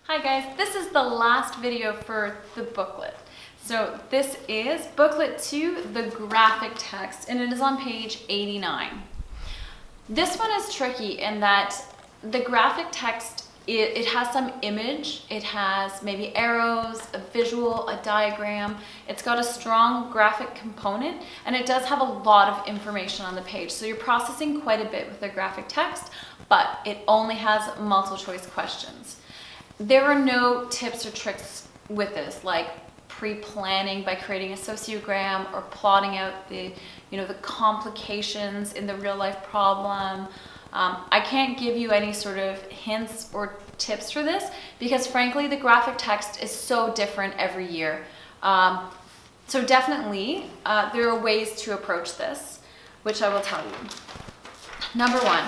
Hi guys, this is the last video for the booklet. So this is booklet 2, the graphic text, and it is on page 89. This one is tricky in that the graphic text, it has some image, it has maybe arrows, a visual, a diagram. It's got a strong graphic component, and it does have a lot of information on the page. So you're processing quite a bit with the graphic text, but it only has multiple choice questions. There are no tips or tricks with this, like pre-planning by creating a sociogram or plotting out the complications in the real life problem. I can't give you any sort of hints or tips for this because frankly, the graphic text is so different every year. So definitely, there are ways to approach this, which I will tell you. Number one,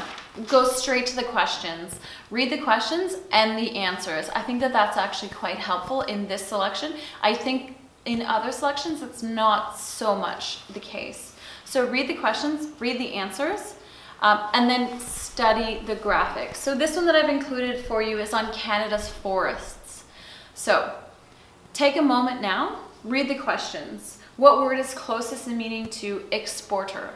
go straight to the questions. Read the questions and the answers. I think that that's actually quite helpful in this selection. I think in other selections, it's not so much the case. So read the questions, read the answers, and then study the graphics. So this one that I've included for you is on Canada's forests. So take a moment now, read the questions. What word is closest in meaning to exporter?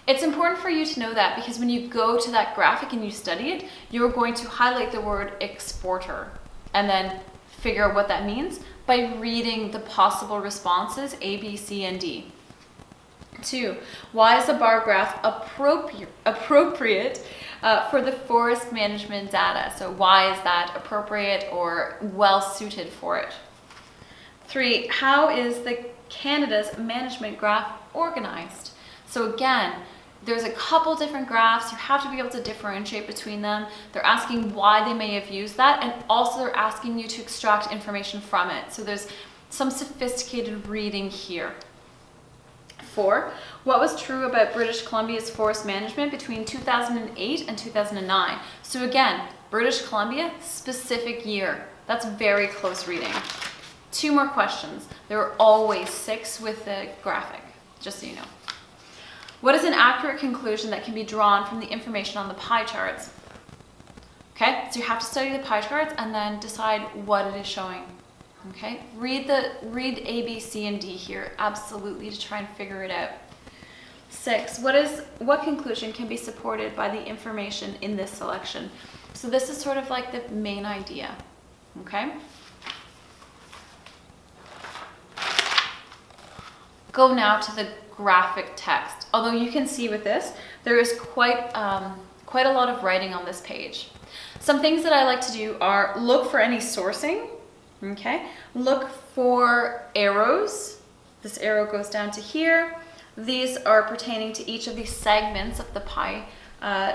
It's important for you to know that because when you go to that graphic and you study it, you're going to highlight the word exporter and then figure out what that means by reading the possible responses A, B, C, and D. 2, why is a bar graph appropriate for the forest management data? So why is that appropriate or well suited for it? 3, how is the Canada's management graph organized? So again, there's a couple different graphs. You have to be able to differentiate between them. They're asking why they may have used that, and also they're asking you to extract information from it. So there's some sophisticated reading here. 4, what was true about British Columbia's forest management between 2008 and 2009? So again, British Columbia, specific year. That's very close reading. 2 more questions. There are always 6 with the graphic, just so you know. What is an accurate conclusion that can be drawn from the information on the pie charts? Okay, so you have to study the pie charts and then decide what it is showing. Okay, read A, B, C, and D here, absolutely, to try and figure it out. 6, what conclusion can be supported by the information in this selection? So this is sort of like the main idea, okay? Go now to the graphic text. Although you can see with this, there is quite a lot of writing on this page. Some things that I like to do are look for any sourcing, okay? Look for arrows. This arrow goes down to here. These are pertaining to each of these segments of the pie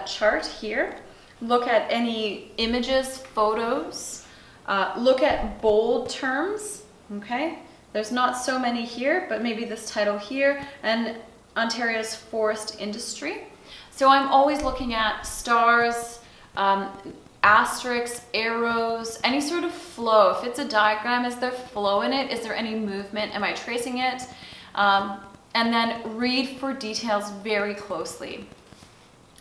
chart here. Look at any images, photos. Look at bold terms, okay? There's not so many here, but maybe this title here, and Ontario's forest industry. So I'm always looking at stars, asterisks, arrows, any sort of flow. If it's a diagram, is there flow in it? Is there any movement? Am I tracing it? And then read for details very closely.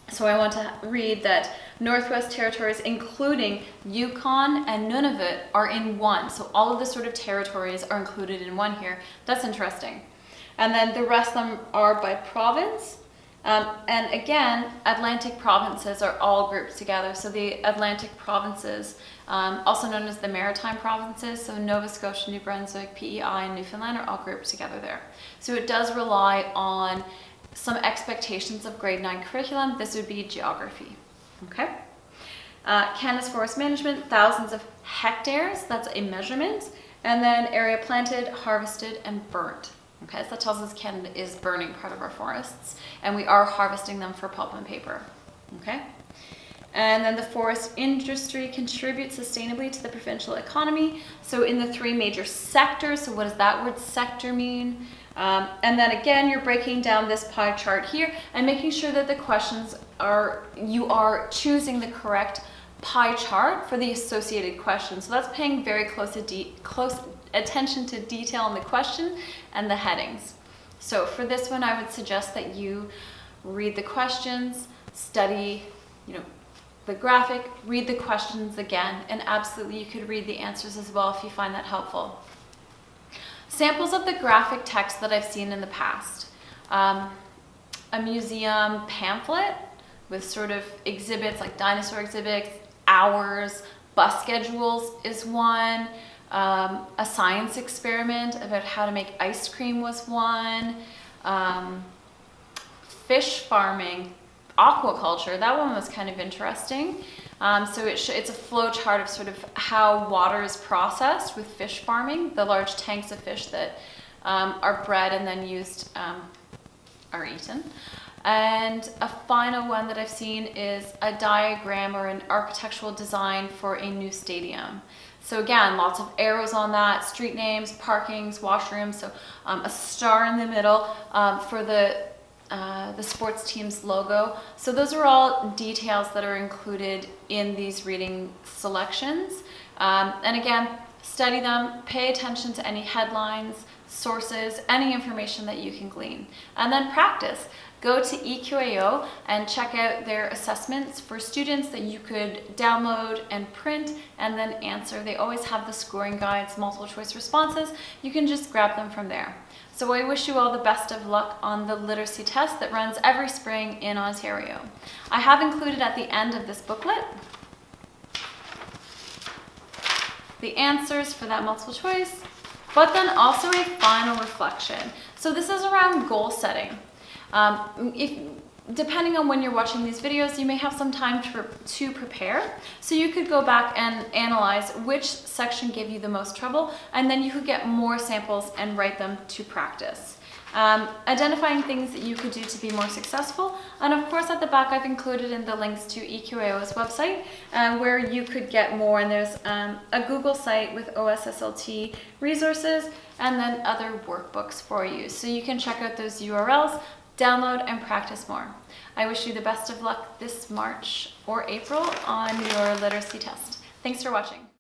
So I want to read that Northwest Territories, including Yukon and Nunavut, are in one. So all of the sort of territories are included in one here. That's interesting. And then the rest of them are by province. And again, Atlantic provinces are all grouped together. So the Atlantic provinces, also known as the Maritime provinces, so Nova Scotia, New Brunswick, PEI, and Newfoundland are all grouped together there. So it does rely on some expectations of grade 9 curriculum. This would be geography, okay? Canada's forest management, thousands of hectares, that's a measurement. And then area planted, harvested, and burnt. Okay, so that tells us Canada is burning part of our forests, and we are harvesting them for pulp and paper, okay? And then the forest industry contributes sustainably to the provincial economy. So in the 3 major sectors, so what does that word sector mean? And then again, you're breaking down this pie chart here and making sure that the questions you are choosing the correct pie chart for the associated questions. So that's paying very close attention to detail in the question and the headings. So for this one, I would suggest that you read the questions, study, the graphic, read the questions again, and absolutely you could read the answers as well if you find that helpful. Samples of the graphic text that I've seen in the past. A museum pamphlet with sort of exhibits like dinosaur exhibits, hours, bus schedules is one. A science experiment about how to make ice cream was one. Fish farming, aquaculture, that one was kind of interesting. So it's a flow chart of sort of how water is processed with fish farming, the large tanks of fish that are bred and then used, are eaten. And a final one that I've seen is a diagram or an architectural design for a new stadium. So again, lots of arrows on that, street names, parkings, washrooms, so a star in the middle for the sports team's logo. So those are all details that are included in these reading selections. And again, study them, pay attention to any headlines, sources, any information that you can glean. And then practice. Go to EQAO and check out their assessments for students that you could download and print and then answer. They always have the scoring guides, multiple choice responses. You can just grab them from there. So I wish you all the best of luck on the literacy test that runs every spring in Ontario. I have included at the end of this booklet the answers for that multiple choice, but then also a final reflection. So this is around goal setting. Depending on when you're watching these videos, you may have some time to prepare. So you could go back and analyze which section gave you the most trouble, and then you could get more samples and write them to practice. Identifying things that you could do to be more successful. And of course, at the back, I've included in the links to EQAO's website where you could get more. And there's a Google site with OSSLT resources and then other workbooks for you. So you can check out those URLs, download and practice more. I wish you the best of luck this March or April on your literacy test. Thanks for watching.